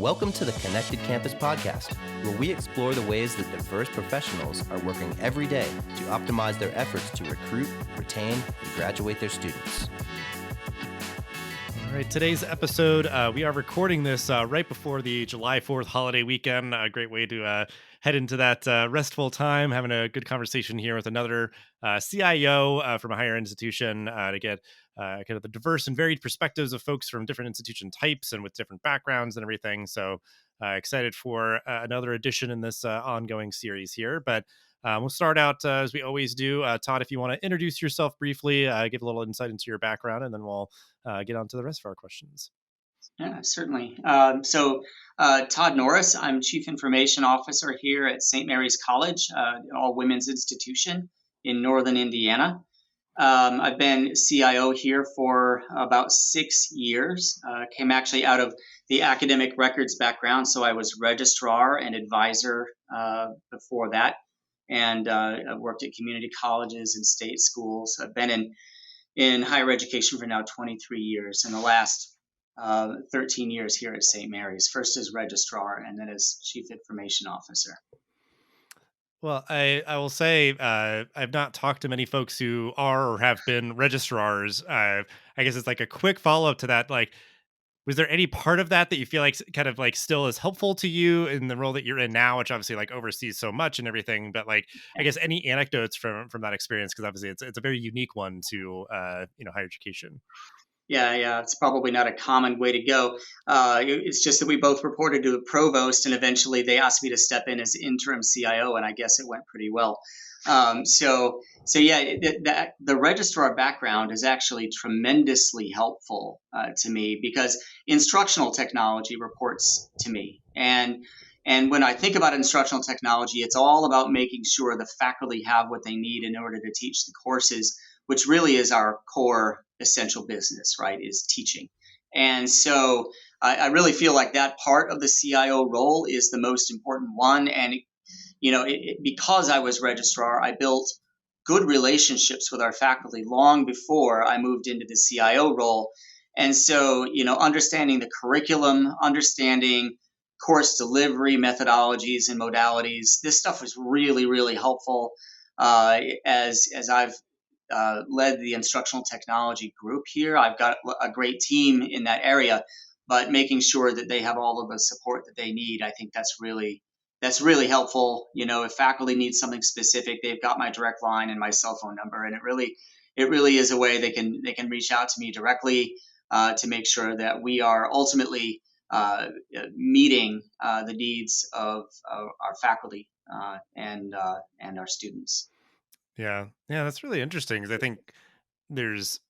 Welcome to the Connected Campus podcast, where we explore the ways that diverse professionals are working every day to optimize their efforts to recruit, retain, and graduate their students. All right, today's episode, we are recording this right before the July 4th holiday weekend. A great way to head into that restful time, having a good conversation here with another CIO from a higher institution to get kind of the diverse and varied perspectives of folks from different institution types and with different backgrounds and everything. So excited for another edition in this ongoing series here. But we'll start out as we always do. Todd, if you want to introduce yourself briefly, give a little insight into your background, and then we'll get on to the rest of our questions. Yeah, certainly. Todd Norris, I'm Chief Information Officer here at St. Mary's College, all-women's institution in northern Indiana. I've been CIO here for about 6 years. Came actually out of the academic records background, so I was registrar and advisor before that, and I've worked at community colleges and state schools. I've been in higher education for now 23 years, and the last 13 years here at St. Mary's, first as registrar and then as chief information officer. Well, I will say I've not talked to many folks who are or have been registrars. I guess it's like a quick follow-up to that. Like, was there any part of that you feel like kind of like still is helpful to you in the role that you're in now, which obviously like oversees so much and everything, but like, I guess any anecdotes from that experience? Because obviously it's a very unique one to, higher education. Yeah, it's probably not a common way to go. It's just that we both reported to the provost, and eventually they asked me to step in as interim CIO, and I guess it went pretty well. The registrar background is actually tremendously helpful to me because instructional technology reports to me. And when I think about instructional technology, it's all about making sure the faculty have what they need in order to teach the courses, which really is our core essential business, right, is teaching. And so I really feel like that part of the CIO role is the most important one. And, because I was registrar, I built good relationships with our faculty long before I moved into the CIO role. And so, understanding the curriculum, understanding course delivery methodologies and modalities, this stuff was really, really helpful as I've led the instructional technology group here. I've got a great team in that area, but making sure that they have all of the support that they need, I think that's really helpful. If faculty need something specific, they've got my direct line and my cell phone number, and it really is a way they can reach out to me directly to make sure that we are ultimately meeting the needs of our faculty and our students. Yeah, that's really interesting because I think there's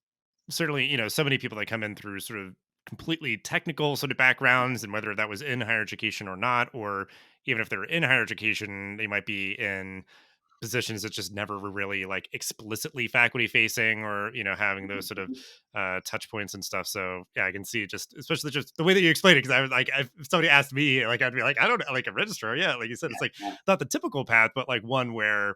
certainly, so many people that come in through sort of completely technical sort of backgrounds, and whether that was in higher education or not, or even if they're in higher education, they might be in positions that just never were really like explicitly faculty facing or, having those sort of touch points and stuff. So yeah, I can see just, especially just the way that you explained it. Cause I was like, if somebody asked me, like, I'd be like, I don't know, like a registrar. Yeah. Like you said, it's like not the typical path, but like one where,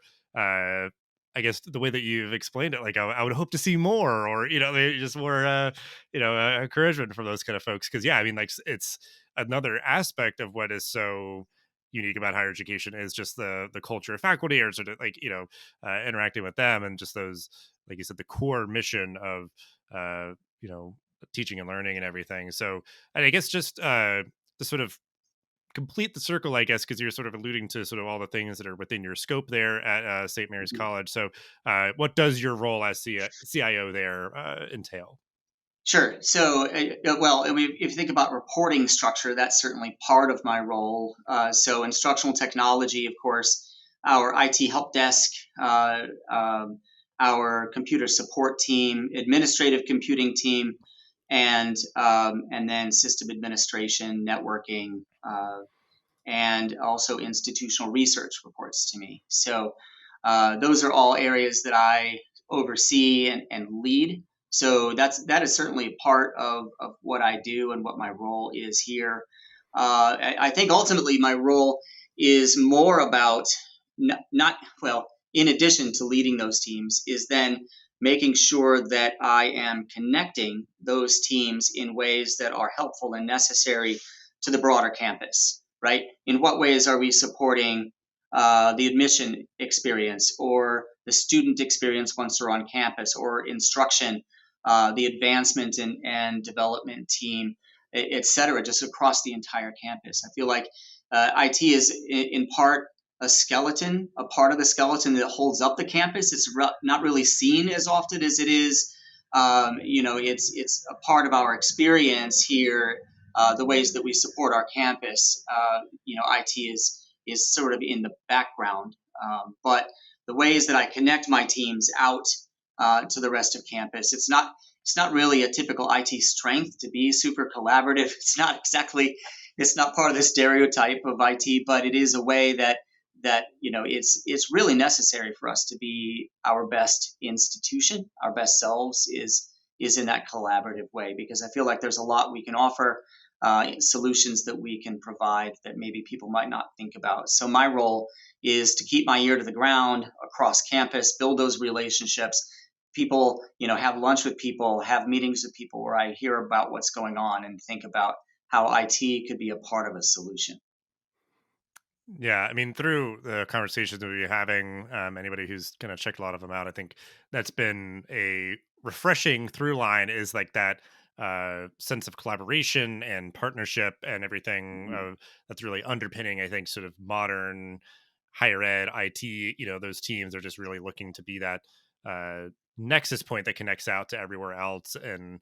I guess the way that you've explained it, like I would hope to see more, or just more, encouragement from those kind of folks. Because yeah, I mean, like it's another aspect of what is so unique about higher education is just the culture of faculty, or sort of like interacting with them, and just those, like you said, the core mission of teaching and learning and everything. So, and I guess just to sort of complete the circle, I guess, because you're sort of alluding to sort of all the things that are within your scope there at St. Mary's College. So what does your role as CIO there entail? Sure. So, if you think about reporting structure, that's certainly part of my role. So instructional technology, of course, our IT help desk, our computer support team, administrative computing team, and then system administration, networking, and also institutional research reports to me. So those are all areas that I oversee and lead. So that is certainly a part of what I do and what my role is here. I think ultimately my role is more about in addition to leading those teams, is then making sure that I am connecting those teams in ways that are helpful and necessary to the broader campus, right? In what ways are we supporting the admission experience or the student experience once they're on campus, or instruction, the advancement and development team, et cetera, just across the entire campus. I feel like IT is in part a skeleton, a part of the skeleton that holds up the campus. It's not really seen as often as it is. It's a part of our experience here. The ways that we support our campus, IT is sort of in the background. But the ways that I connect my teams out to the rest of campus, it's not really a typical IT strength to be super collaborative. It's not part of the stereotype of IT, but it is a way that it's really necessary for us to be our best institution, our best selves is in that collaborative way, because I feel like there's a lot we can offer, solutions that we can provide that maybe people might not think about. So my role is to keep my ear to the ground across campus, build those relationships. People, have lunch with people, have meetings with people where I hear about what's going on and think about how IT could be a part of a solution. Yeah, I mean, through the conversations that we're having, anybody who's kind of checked a lot of them out, I think that's been a refreshing through line, is like that sense of collaboration and partnership and everything that's really underpinning, I think, sort of modern higher ed IT. Those teams are just really looking to be that nexus point that connects out to everywhere else, and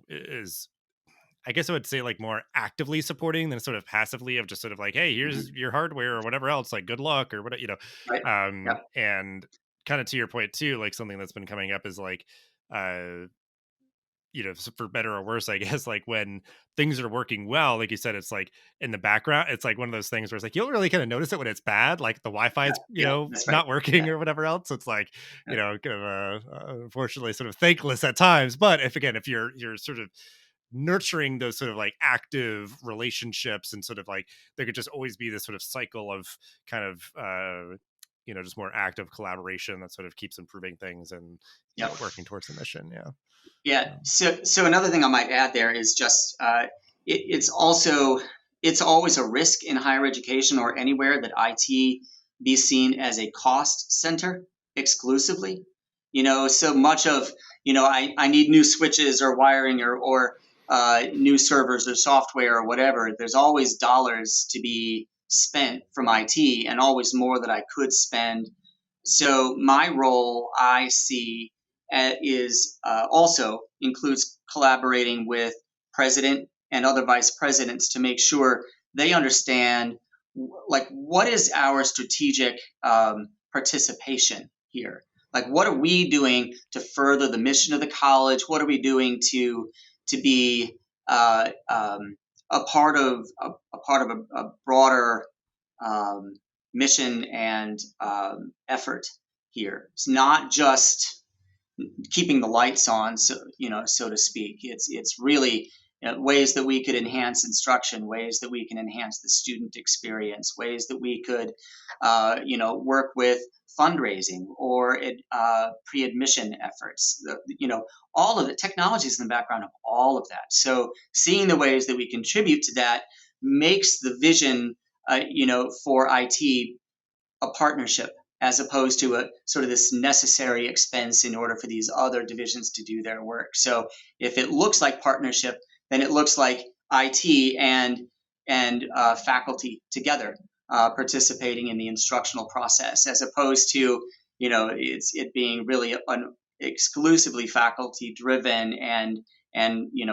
is, I guess I would say, like, more actively supporting than sort of passively, of just sort of like, hey, here's Mhm. your hardware or whatever else, like, good luck or whatever. Right. Yep. And kind of to your point too, like, something that's been coming up is like, uh, for better or worse, I guess, like, when things are working well, like you said, it's like in the background, it's like one of those things where it's like, you'll really kind of notice it when it's bad, like the Wi-Fi Yeah. is, Yeah. That's right. not working Yeah. or whatever else. So it's like, Yeah. kind of, unfortunately sort of thankless at times. But if you're sort of nurturing those sort of like active relationships, and sort of like there could just always be this sort of cycle of kind of just more active collaboration that sort of keeps improving things and Yep. working towards the mission. Yeah. Yeah. So another thing I might add there is just it's always a risk in higher education or anywhere that IT be seen as a cost center exclusively. So much of I need new switches or wiring or new servers or software or whatever. There's always dollars to be spent from IT, and always more that I could spend. So my role, I see, is also includes collaborating with president and other vice presidents to make sure they understand, like, what is our strategic participation here. Like, what are we doing to further the mission of the college? What are we doing to be a part of a broader um, mission and effort here? It's not just keeping the lights on, so to speak. It's really ways that we could enhance instruction, ways that we can enhance the student experience, ways that we could, work with fundraising or pre-admission efforts. All of the technologies in the background of all of that. So seeing the ways that we contribute to that makes the vision, for IT a partnership, as opposed to a sort of this necessary expense in order for these other divisions to do their work. So if it looks like partnership, then it looks like IT and faculty together participating in the instructional process, as opposed to it being really exclusively faculty driven, and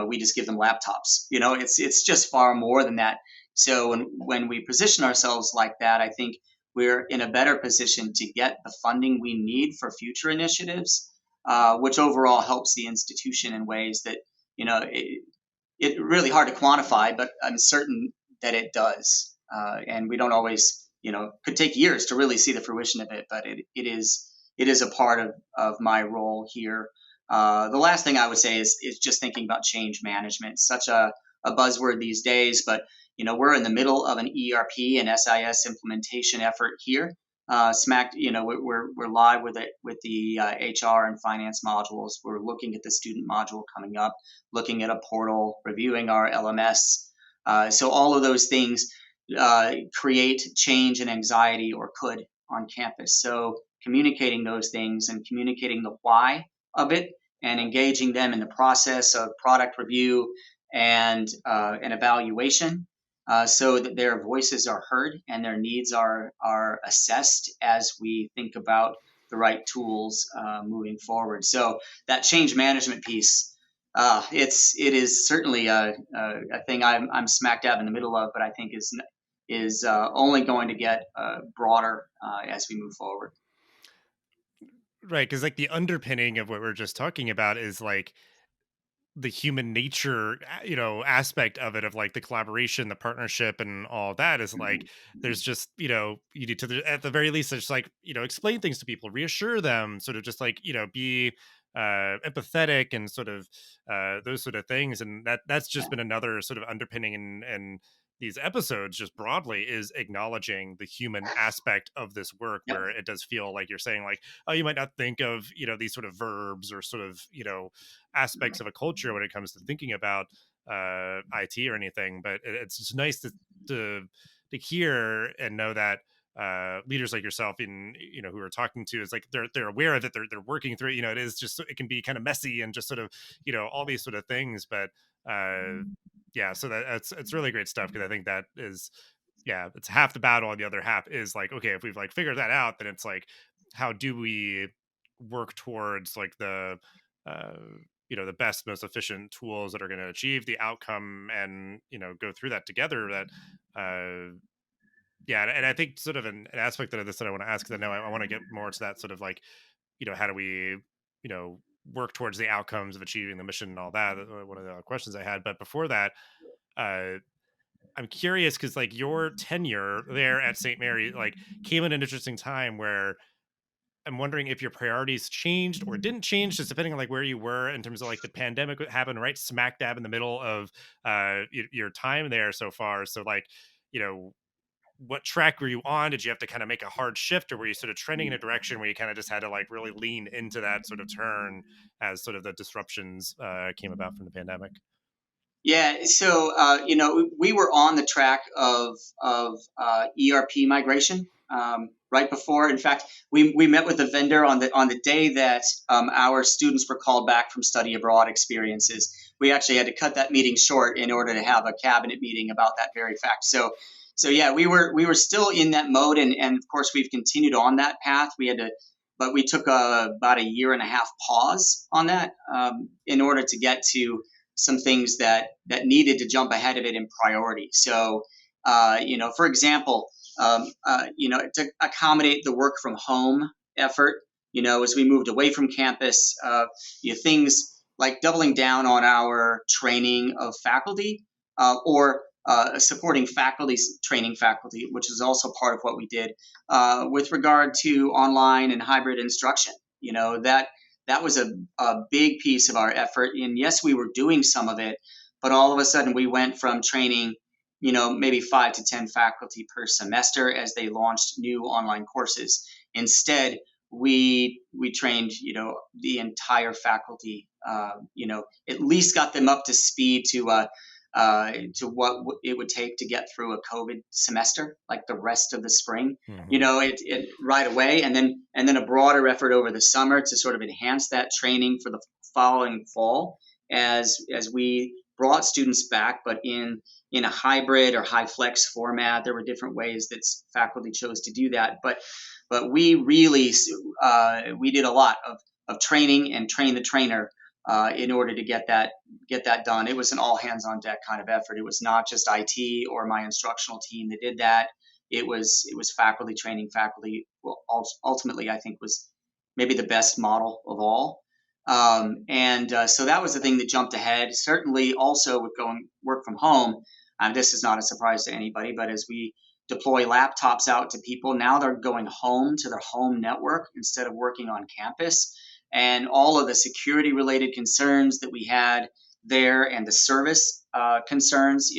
we just give them laptops. It's just far more than that. So when we position ourselves like that, I think we're in a better position to get the funding we need for future initiatives, which overall helps the institution in ways that it really hard to quantify, but I'm certain that it does. And we don't always, could take years to really see the fruition of it, but it is a part of my role here. The last thing I would say is just thinking about change management. Such a buzzword these days, but we're in the middle of an ERP and SIS implementation effort here. Smack, we're live with it with the HR and finance modules. We're looking at the student module coming up, looking at a portal, reviewing our LMS. So all of those things create change and anxiety, or could, on campus. So communicating those things and communicating the why of it, and engaging them in the process of product review and an evaluation, so that their voices are heard and their needs are assessed as we think about the right tools moving forward. So that change management piece, it is certainly a thing I'm smack dab in the middle of, but I think is only going to get broader as we move forward. Right, because like the underpinning of what we're just talking about is like the human nature, aspect of it, of like the collaboration, the partnership, and all that is like there's just you need to, at the very least, just like explain things to people, reassure them, sort of just like be empathetic, and sort of those sort of things. And that's just been another sort of underpinning in these episodes, just broadly, is acknowledging the human aspect of this work, Yep. where it does feel like you're saying like, oh, you might not think of these sort of verbs or sort of aspects of a culture when it comes to thinking about IT or anything, but it's just nice to hear and know that leaders like yourself, in who we're talking to, is like they're aware of it, they're working through it. It is just, it can be kind of messy and just sort of all these sort of things, but yeah, so it's really great stuff, because I think that is, yeah, it's half the battle, and the other half is like, okay, if we've like figured that out, then it's like, how do we work towards like the uh the best, most efficient tools that are going to achieve the outcome, and go through that together. That yeah, and I think sort of an aspect of this that I want to ask, because I know I want to get more to that sort of like, how do we work towards the outcomes of achieving the mission and all that, one of the questions I had. But before that, uh I'm curious, because like your tenure there at St. Mary like came at an interesting time, where I'm wondering if your priorities changed or didn't change, just depending on like where you were in terms of like the pandemic that happened right smack dab in the middle of your time there so far. So like, you know, what track were you on? Did you have to kind of make a hard shift, or were you sort of trending in a direction where you kind of just had to like really lean into that sort of turn as sort of the disruptions came about from the pandemic? Yeah, so we were on the track of ERP migration right before. In fact, we met with the vendor on the day that our students were called back from study abroad experiences. We actually had to cut that meeting short in order to have a cabinet meeting about that very fact. So yeah, we were still in that mode, and of course we've continued on that path. But we took about a year and a half pause on that in order to get to some things that needed to jump ahead of it in priority. So, for example, to accommodate the work from home effort, as we moved away from campus, things like doubling down on our training of faculty, or supporting training faculty, which is also part of what we did with regard to online and hybrid instruction. That was a big piece of our effort. And yes, we were doing some of it, but all of a sudden we went from training, maybe 5 to 10 faculty per semester as they launched new online courses. Instead, we trained, the entire faculty, at least got them up to speed to what it would take to get through a COVID semester, like the rest of the spring, it right away, and then a broader effort over the summer to sort of enhance that training for the following fall, as we brought students back, but in a hybrid or high flex format. There were different ways that faculty chose to do that, but we really we did a lot of training and train the trainer in order to get that done. It was an all hands on deck kind of effort. It was not just IT or my instructional team that did that. It was faculty training faculty. Well, ultimately, I think was maybe the best model of all. So that was the thing that jumped ahead. Certainly, also with going work from home, this is not a surprise to anybody. But as we deploy laptops out to people, now they're going home to their home network instead of working on campus. And all of the security related concerns that we had there, and the service concerns,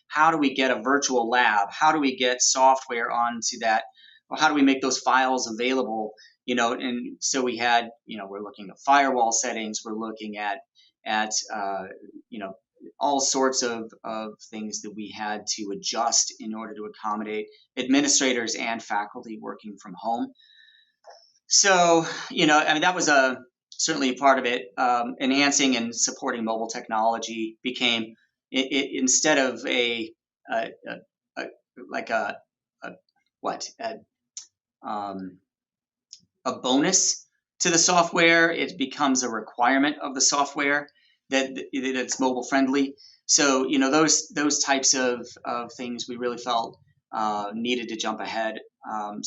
how do we get a virtual lab? How do we get software onto that well, how do we make those files available? And so we had, we're looking at firewall settings, we're looking at you know all sorts of things that we had to adjust in order to accommodate administrators and faculty working from home. So, I mean, that was certainly a part of it. Enhancing and supporting mobile technology became, instead of a, a like a what a bonus to the software, it becomes a requirement of the software that it's mobile friendly. So, those types of things we really felt needed to jump ahead. Um,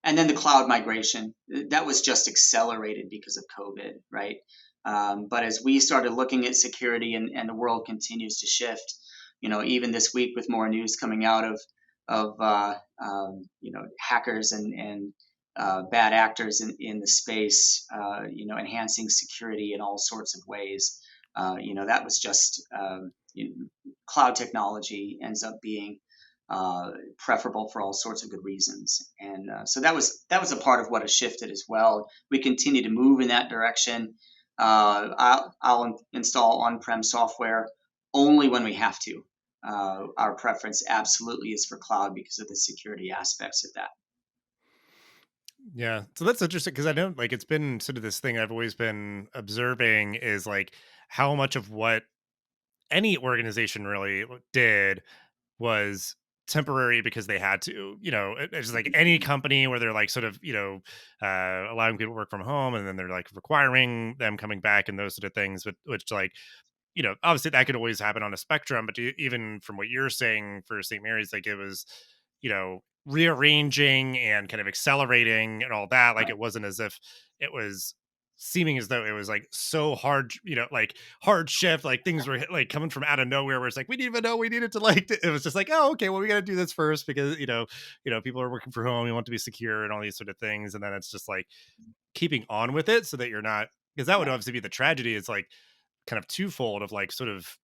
and then the cloud migration, that was just accelerated because of COVID, right? But as we started looking at security, and the world continues to shift, even this week with more news coming out of hackers and bad actors in the space, enhancing security in all sorts of ways. That was just cloud technology ends up being preferable for all sorts of good reasons, and so that was a part of what has shifted as well. We continue to move in that direction. I'll install on-prem software only when we have to. Our preference absolutely is for cloud because of the security aspects of that. Yeah. So that's interesting because I know like it's been sort of this thing I've always been observing is like how much of what any organization really did was temporary because they had to, it's like any company where they're like sort of, allowing people to work from home and then they're like requiring them coming back and those sort of things, but which like, obviously that could always happen on a spectrum, but even from what you're saying for St. Mary's, like it was, rearranging and kind of accelerating and all that. Like Right. it wasn't as if it was seeming as though it was like so hard, like hard shift, like things were like coming from out of nowhere where it's like, we didn't even know we needed to like, it was just like, oh, okay, well, we got to do this first because, people are working from home. We want to be secure and all these sort of things. And then it's just like keeping on with it so that you're not, because that would Right. obviously be the tragedy. It's like, kind of twofold of like sort of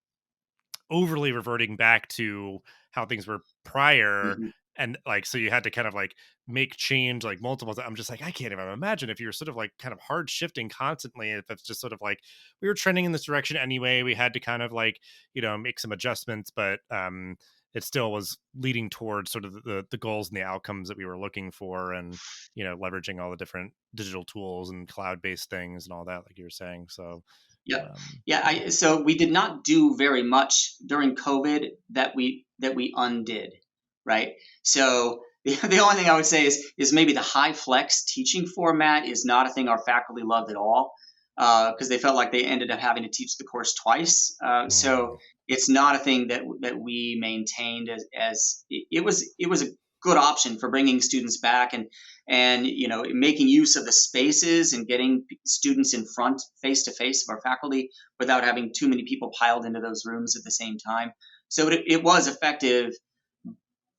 overly reverting back to how things were prior, Mhm. and like so you had to kind of like make change like multiple I'm just like I can't even imagine if you're sort of like kind of hard shifting constantly, if it's just sort of like we were trending in this direction anyway, we had to kind of like make some adjustments, but it still was leading towards sort of the goals and the outcomes that we were looking for, and leveraging all the different digital tools and cloud based things and all that like you were saying. So Yep. um Yeah. So we did not do very much during COVID that we undid, right? So the only thing I would say is maybe the high flex teaching format is not a thing our faculty loved at all, because they felt like they ended up having to teach the course twice. So mm. it's not a thing that we maintained as it was a good option for bringing students back, and making use of the spaces and getting students in front face to face of our faculty without having too many people piled into those rooms at the same time. So it was effective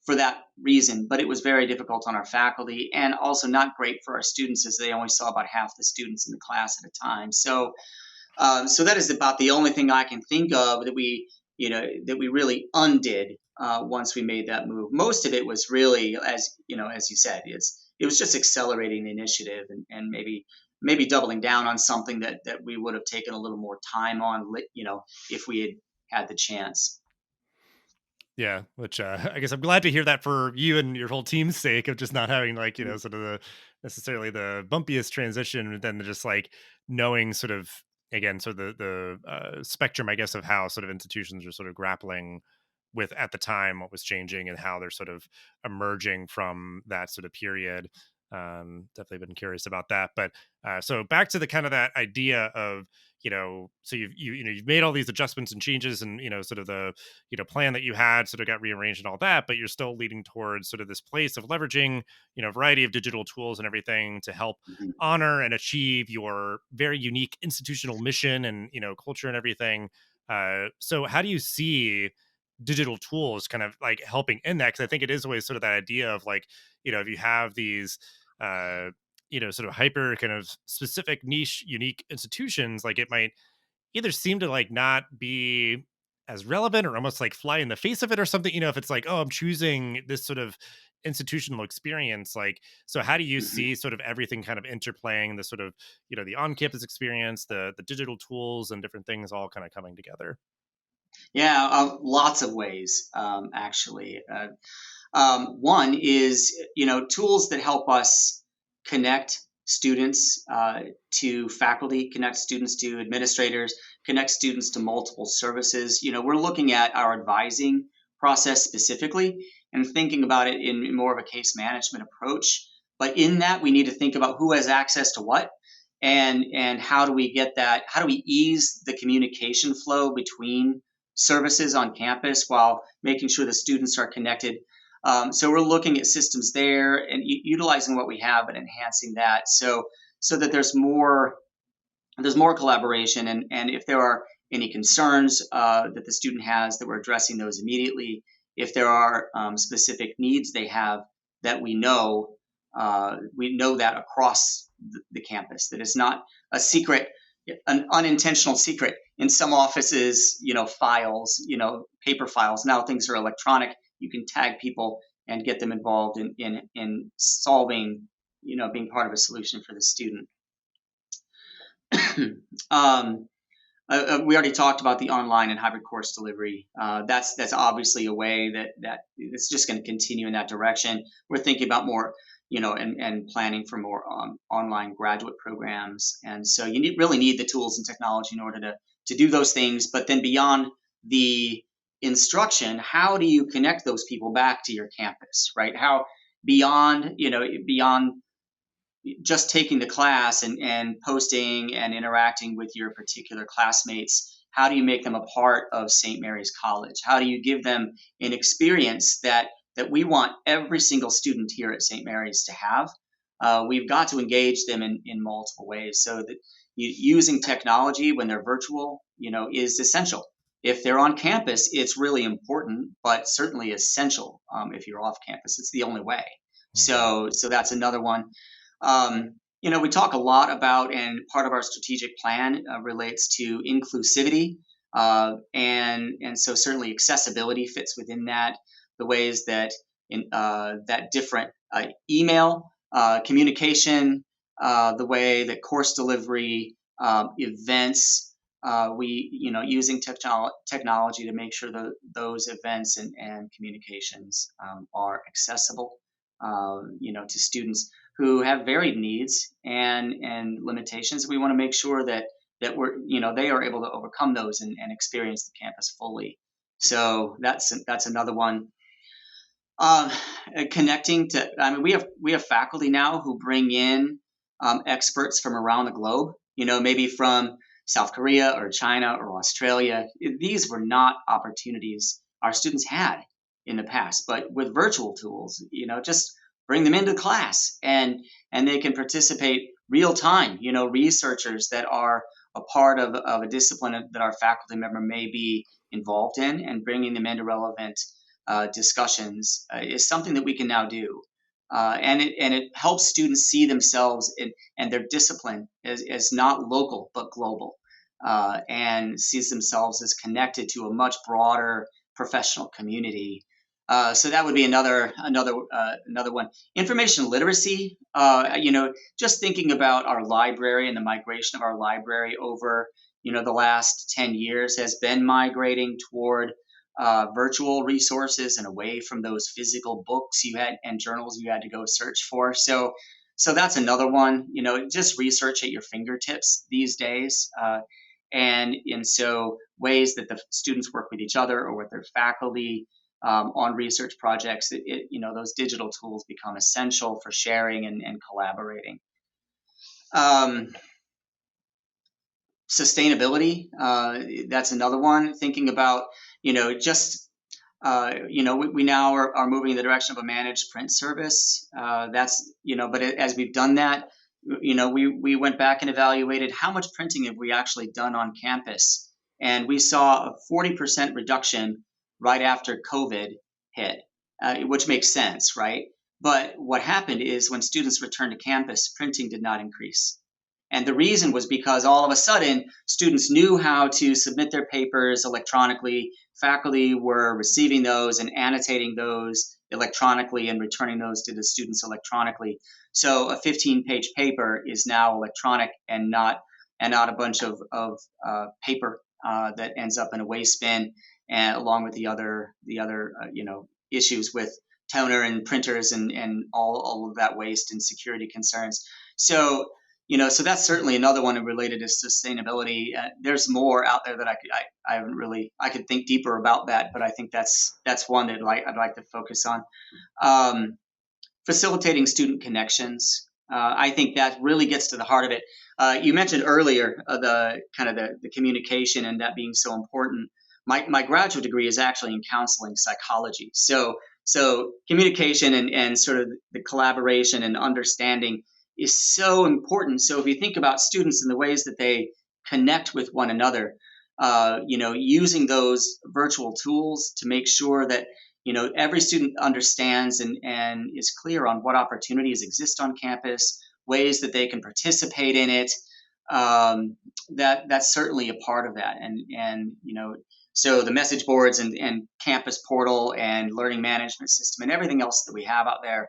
for that reason, but it was very difficult on our faculty and also not great for our students, as they only saw about half the students in the class at a time. So that is about the only thing I can think of that we really undid once we made that move. Most of it was really, as you said, it was just accelerating the initiative, and maybe doubling down on something that we would have taken a little more time on, if we had the chance. Yeah, which I guess I'm glad to hear that for you and your whole team's sake of just not having like, sort of the necessarily the bumpiest transition, and then just like knowing sort of again, so the spectrum, I guess, of how sort of institutions are sort of grappling with at the time what was changing and how they're sort of emerging from that sort of period. Definitely been curious about that. But so back to the kind of that idea of, so you've made all these adjustments and changes, and sort of the plan that you had sort of got rearranged and all that, but you're still leading towards sort of this place of leveraging a variety of digital tools and everything to help Mhm. honor and achieve your very unique institutional mission and culture and everything. So how do you see digital tools kind of like helping in that? Because I think it is always sort of that idea of like, if you have these uh sort of hyper kind of specific niche unique institutions, like it might either seem to like not be as relevant or almost like fly in the face of it or something, if it's like, oh, I'm choosing this sort of institutional experience, like, so how do you Mhm. see sort of everything kind of interplaying, the sort of, the on-campus experience, the digital tools and different things all kind of coming together? Yeah, lots of ways, actually. One is, tools that help us connect students to faculty, connect students to administrators, connect students to multiple services. We're looking at our advising process specifically and thinking about it in more of a case management approach. But in that, we need to think about who has access to what, and how do we get that? How do we ease the communication flow between services on campus while making sure the students are connected. So we're looking at systems there and utilizing what we have and enhancing that, so that there's more collaboration, and if there are any concerns that the student has, that we're addressing those immediately. If there are specific needs they have that we know that across the campus, that it's not a secret, an unintentional secret in some offices, files, paper files. Now things are electronic. You can tag people and get them involved in solving, being part of a solution for the student. um, we already talked about the online and hybrid course delivery. That's obviously a way that it's just going to continue in that direction. We're thinking about more, and planning for more online graduate programs. And so you really need the tools and technology in order to do those things. But then beyond the instruction, how do you connect those people back to your campus, right? How beyond just taking the class and posting and interacting with your particular classmates, how do you make them a part of St. Mary's College? How do you give them an experience that we want every single student here at St. Mary's to have? We've got to engage them in multiple ways, so that using technology when they're virtual, is essential. If they're on campus, it's really important, but certainly essential. If you're off campus, it's the only way. Mhm. So that's another one. We talk a lot about, and part of our strategic plan relates to inclusivity, and so certainly accessibility fits within that. The ways that that different email communication, the way that course delivery, events, we using technology to make sure that those events and communications are accessible, to students who have varied needs and limitations. We want to make sure that they are able to overcome those and experience the campus fully. So that's another one. Um, Connecting to, I mean, we have faculty now who bring in experts from around the globe. Maybe from South Korea or China or Australia. These were not opportunities our students had in the past, but with virtual tools, just bring them into class and they can participate real time. Researchers that are a part of a discipline that our faculty member may be involved in, and bringing them into relevant discussions is something that we can now do. And it helps students see themselves and their discipline as not local but global, and sees themselves as connected to a much broader professional community. So that would be another one. Information literacy. Just thinking about our library and the migration of our library over the last 10 years has been migrating toward virtual resources and away from those physical books you had and journals you had to go search for. So that's another one. Just research at your fingertips these days, and so ways that the students work with each other or with their faculty on research projects. Those digital tools become essential for sharing and collaborating. Um, Sustainability. That's another one. Thinking about just we now are moving in the direction of a managed print service. But as we've done that, we went back and evaluated how much printing have we actually done on campus, and we saw a 40% reduction right after COVID hit, which makes sense, right? But what happened is when students returned to campus, printing did not increase. And the reason was because all of a sudden, students knew how to submit their papers electronically. Faculty were receiving those and annotating those electronically and returning those to the students electronically. So a 15-page paper is now electronic and not a bunch of paper that ends up in a waste bin, and along with the other issues with toner and printers and all of that waste and security concerns. So so that's certainly another one related to sustainability. There's more out there that I haven't really, I could think deeper about that, but I think that's one that I'd like to focus on. Um, Facilitating student connections. I think that really gets to the heart of it. You mentioned earlier the communication and that being so important. My graduate degree is actually in counseling psychology. So communication and sort of the collaboration and understanding is so important. So if you think about students and the ways that they connect with one another, using those virtual tools to make sure that every student understands and is clear on what opportunities exist on campus, ways that they can participate in it. That's certainly a part of that. So the message boards and campus portal and learning management system and everything else that we have out there,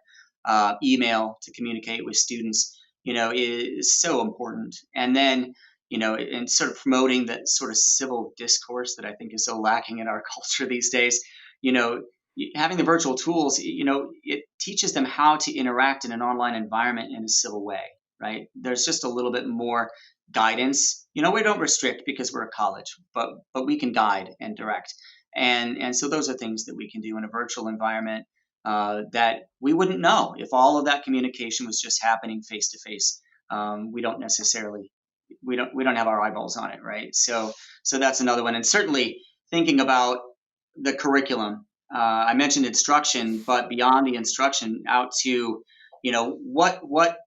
email to communicate with students, is so important. And then, and sort of promoting that sort of civil discourse that I think is so lacking in our culture these days. Having the virtual tools, it teaches them how to interact in an online environment in a civil way, right? There's just a little bit more guidance. We don't restrict because we're a college, but we can guide and direct. And so those are things that we can do in a virtual environment that we wouldn't know if all of that communication was just happening face to face. We don't necessarily, we don't have our eyeballs on it, right? So that's another one. And certainly thinking about the curriculum. I mentioned instruction, but beyond the instruction, out to what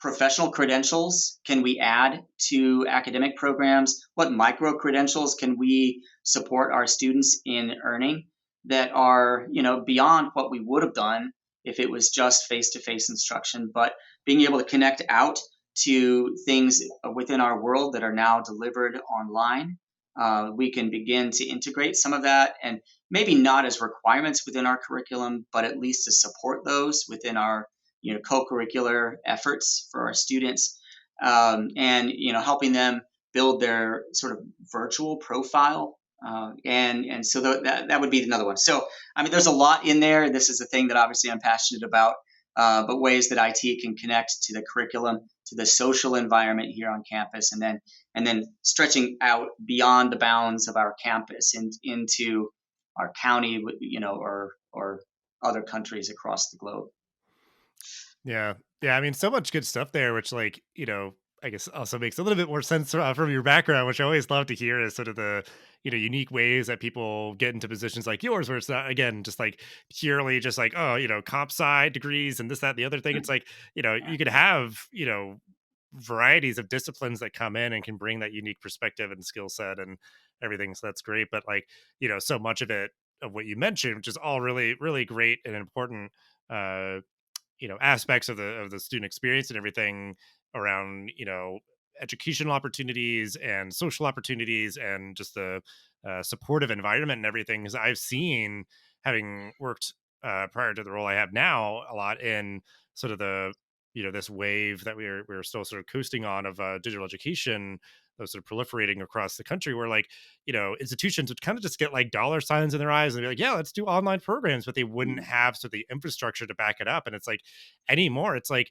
professional credentials can we add to academic programs? What micro credentials can we support our students in earning that are beyond what we would have done if it was just face-to-face instruction? But being able to connect out to things within our world that are now delivered online, we can begin to integrate some of that, and maybe not as requirements within our curriculum, but at least to support those within our co-curricular efforts for our students, and helping them build their sort of virtual profile, and so that would be another one. So I mean, there's a lot in there. This is a thing that obviously I'm passionate about, but ways that IT can connect to the curriculum, to the social environment here on campus, and then stretching out beyond the bounds of our campus into our county, or other countries across the globe. Yeah. Yeah. I mean, so much good stuff there, which, like, I guess also makes a little bit more sense from your background, which I always love to hear is sort of the, unique ways that people get into positions like yours, where it's not, again, just like purely just like, oh, comp sci degrees and this, that, and the other thing. It's like, you could have, varieties of disciplines that come in and can bring that unique perspective and skill set and everything. So that's great. But like, so much of it, of what you mentioned, which is all really, really great and important, uh, aspects of the student experience and everything around educational opportunities and social opportunities and just the supportive environment and everything, because I've seen, having worked prior to the role I have now, a lot in sort of the this wave that we're still sort of coasting on of digital education, those sort of proliferating across the country, where like institutions would kind of just get like dollar signs in their eyes and be like, yeah, let's do online programs, but they wouldn't have sort of the infrastructure to back it up. And it's like, anymore, it's like,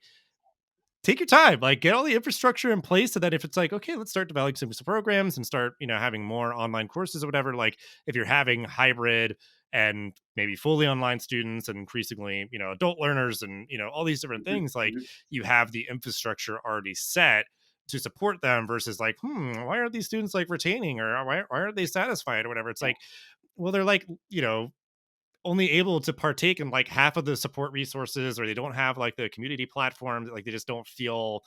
take your time, like get all the infrastructure in place so that if it's like, okay, let's start developing some programs and start having more online courses or whatever, like if you're having hybrid and maybe fully online students and increasingly adult learners and all these different things, like you have the infrastructure already set to support them, versus like, why aren't these students like retaining, or why aren't they satisfied or whatever. It's like, well, they're like only able to partake in like half of the support resources, or they don't have like the community platform, like they just don't feel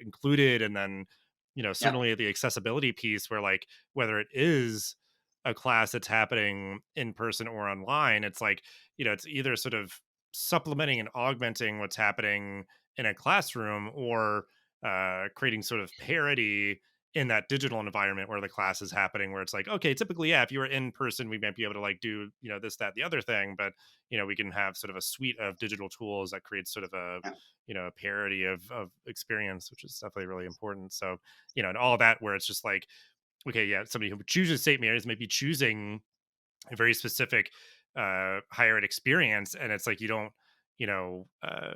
included. And then Yeah. certainly the accessibility piece, where like whether it is a class that's happening in person or online, it's like it's either sort of supplementing and augmenting what's happening in a classroom, or creating sort of parity in that digital environment where the class is happening, where it's like, okay, typically, yeah, if you were in person, we might be able to like do, this, that, the other thing, but we can have sort of a suite of digital tools that creates sort of a, a parity of experience, which is definitely really important. So, and all that where it's just like, okay, yeah, somebody who chooses St. Mary's might be choosing a very specific higher ed experience, and it's like you don't, you know, uh,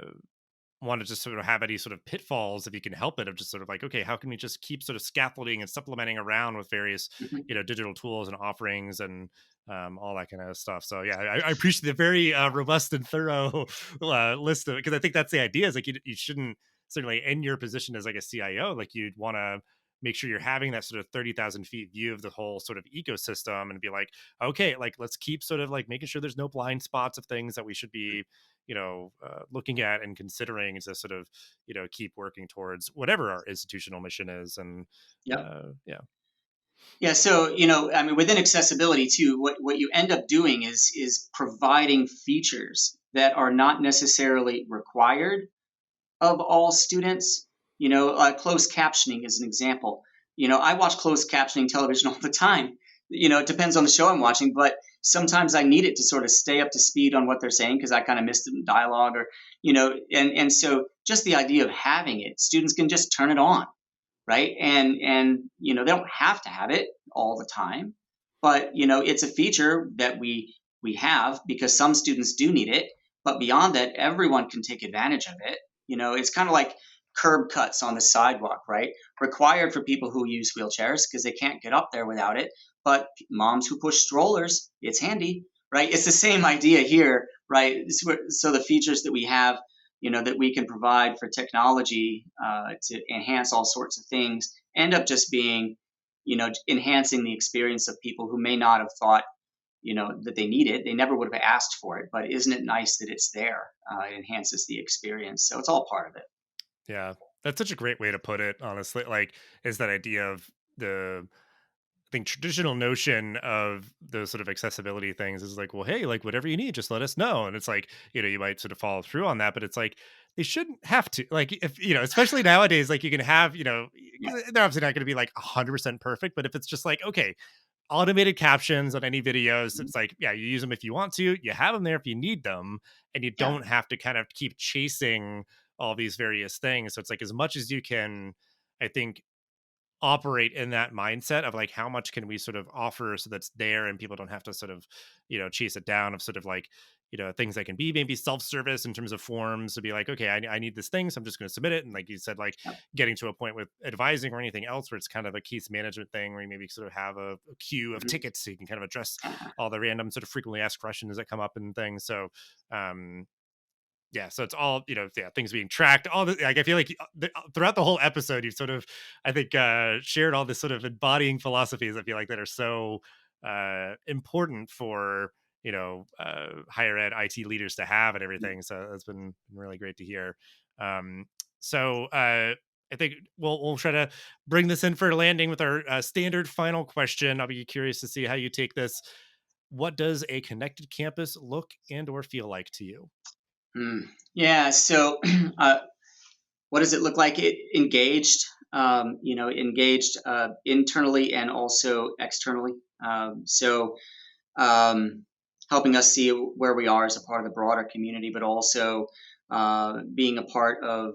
want to just sort of have any sort of pitfalls if you can help it, of just sort of like, okay, how can we just keep sort of scaffolding and supplementing around with various Mhm. digital tools and offerings and all that kind of stuff. So yeah, I appreciate the very robust and thorough list of, because I think that's the idea, is like you shouldn't, certainly in your position as like a CIO, like you'd want to make sure you're having that sort of 30,000 feet view of the whole sort of ecosystem and be like, okay, like let's keep sort of like making sure there's no blind spots of things that we should be looking at and considering to sort of, keep working towards whatever our institutional mission is. And Yep. yeah. Yeah, so I mean, within accessibility too, what you end up doing is providing features that are not necessarily required of all students. Closed captioning is an example. I watch closed captioning television all the time. It depends on the show I'm watching, but sometimes I need it to sort of stay up to speed on what they're saying because I kind of missed it in dialogue, or and so just the idea of having it, students can just turn it on, right? And they don't have to have it all the time, but it's a feature that we have because some students do need it. But beyond that, everyone can take advantage of it. It's kind of like curb cuts on the sidewalk, right? Required for people who use wheelchairs because they can't get up there without it. But moms who push strollers, it's handy, right? It's the same idea here, right? So the features that we have, that we can provide for technology to enhance all sorts of things, end up just being, enhancing the experience of people who may not have thought, that they need it. They never would have asked for it, but isn't it nice that it's there? It enhances the experience. So it's all part of it. Yeah, that's such a great way to put it, honestly. Like, is that idea of the, I think, traditional notion of those sort of accessibility things is like, well, hey, like whatever you need, just let us know. And it's like, you might sort of follow through on that, but it's like they shouldn't have to. Like, if especially nowadays, like you can have, Yeah. 'cause they're obviously not going to be like 100% perfect, but if it's just like, okay, automated captions on any videos, Mhm. it's like, yeah, you use them if you want to, you have them there if you need them, and you Yeah. don't have to kind of keep chasing all these various things. So it's like, as much as you can, I think, operate in that mindset of like, how much can we sort of offer so that's there and people don't have to sort of chase it down, of sort of like things that can be maybe self-service in terms of forms, to be like, okay, I need this thing, so I'm just going to submit it. And like you said, like Yeah. getting to a point with advising or anything else where it's kind of a case management thing, where you maybe sort of have a queue of Mhm. tickets so you can kind of address all the random sort of frequently asked questions that come up and things. So yeah, so it's all, yeah, things being tracked, all the, like, I feel like throughout the whole episode you've sort of, I think, shared all this sort of embodying philosophies, I feel like, that are so important for higher ed IT leaders to have and everything. So that's been really great to hear. um so I think we'll try to bring this in for a landing with our standard final question. I'll be curious to see how you take this. What does a connected campus look and or feel like to you? Yeah. So, what does it look like? It engaged, engaged internally and also externally. So, um, helping us see where we are as a part of the broader community, but also being a part of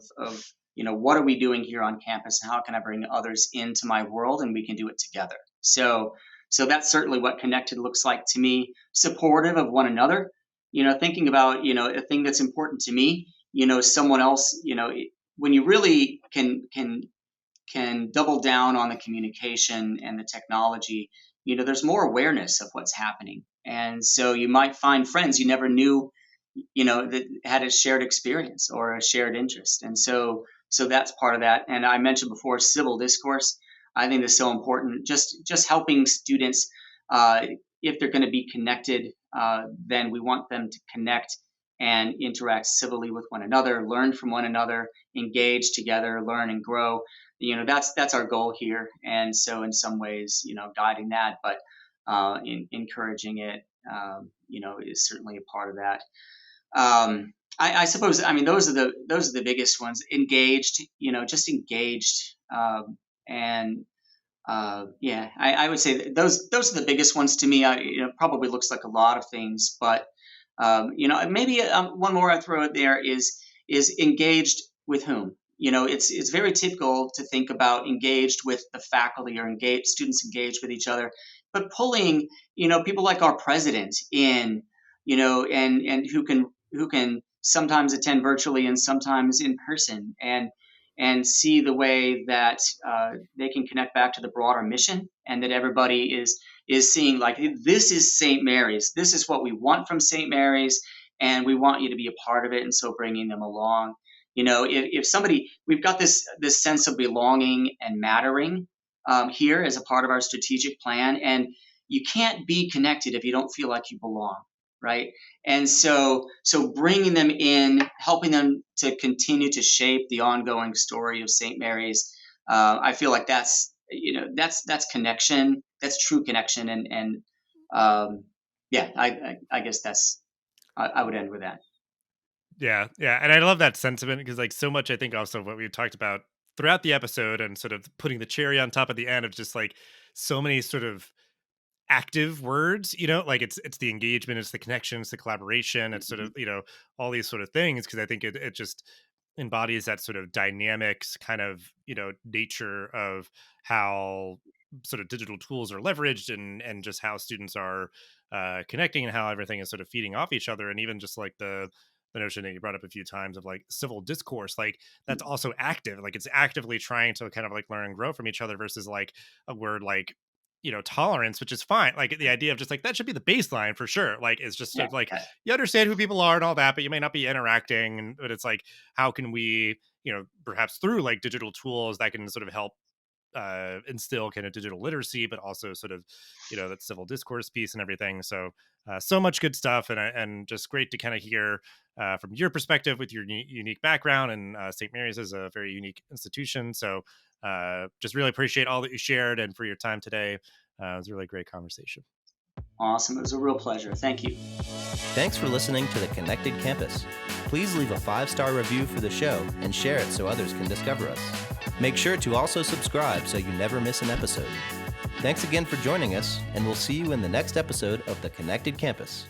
what are we doing here on campus, and how can I bring others into my world, and we can do it together. So that's certainly what connected looks like to me. Supportive of one another. Thinking about a thing that's important to me. Someone else. When you really can double down on the communication and the technology, there's more awareness of what's happening. And so you might find friends you never knew, that had a shared experience or a shared interest. And so that's part of that. And I mentioned before civil discourse. I think is so important. Just helping students, uh, if they're going to be connected, then we want them to connect and interact civilly with one another, learn from one another, engage together, learn and grow. That's our goal here. And so in some ways, guiding that, but encouraging it, is certainly a part of that. I suppose, I mean, those are the biggest ones. Engaged, just engaged, and yeah, I would say that those are the biggest ones to me. Probably looks like a lot of things, but maybe one more I throw out there is engaged with whom. It's very typical to think about engaged with the faculty or engaged students engaged with each other, but pulling people like our president in, and who can sometimes attend virtually and sometimes in person, and see the way that they can connect back to the broader mission, and that everybody is seeing, like, this is St. Mary's. This is what we want from St. Mary's, and we want you to be a part of it. And so bringing them along. If somebody, we've got this sense of belonging and mattering here as a part of our strategic plan, and you can't be connected if you don't feel like you belong, right? And so bringing them in, helping them to continue to shape the ongoing story of St. Mary's, I feel like that's connection, that's true connection, and yeah, I guess I would end with that. Yeah, yeah, and I love that sentiment because, like, so much I think also what we've talked about throughout the episode and sort of putting the cherry on top at the end of just like so many sort of active words, like it's the engagement, it's the connections, the collaboration, it's sort Mhm. of, all these sort of things because I think it just embodies that sort of dynamics kind of, nature of how sort of digital tools are leveraged and just how students are connecting and how everything is sort of feeding off each other. And even just like the notion that you brought up a few times of like civil discourse, like that's also active, like it's actively trying to kind of like learn and grow from each other versus like a word like, tolerance, which is fine. Like the idea of just like that should be the baseline for sure. Like it's just Yeah, sort of like yeah. you understand who people are and all that, but you may not be interacting. But it's like, how can we, perhaps through like digital tools that can sort of help instill kind of digital literacy, but also sort of, that civil discourse piece and everything. So, so much good stuff, and just great to kind of hear from your perspective with your unique background. And St. Mary's is a very unique institution. So, just really appreciate all that you shared and for your time today. It was a really great conversation. Awesome. It was a real pleasure. Thank you. Thanks for listening to The Connected Campus. Please leave a 5-star review for the show and share it so others can discover us. Make sure to also subscribe so you never miss an episode. Thanks again for joining us, and we'll see you in the next episode of The Connected Campus.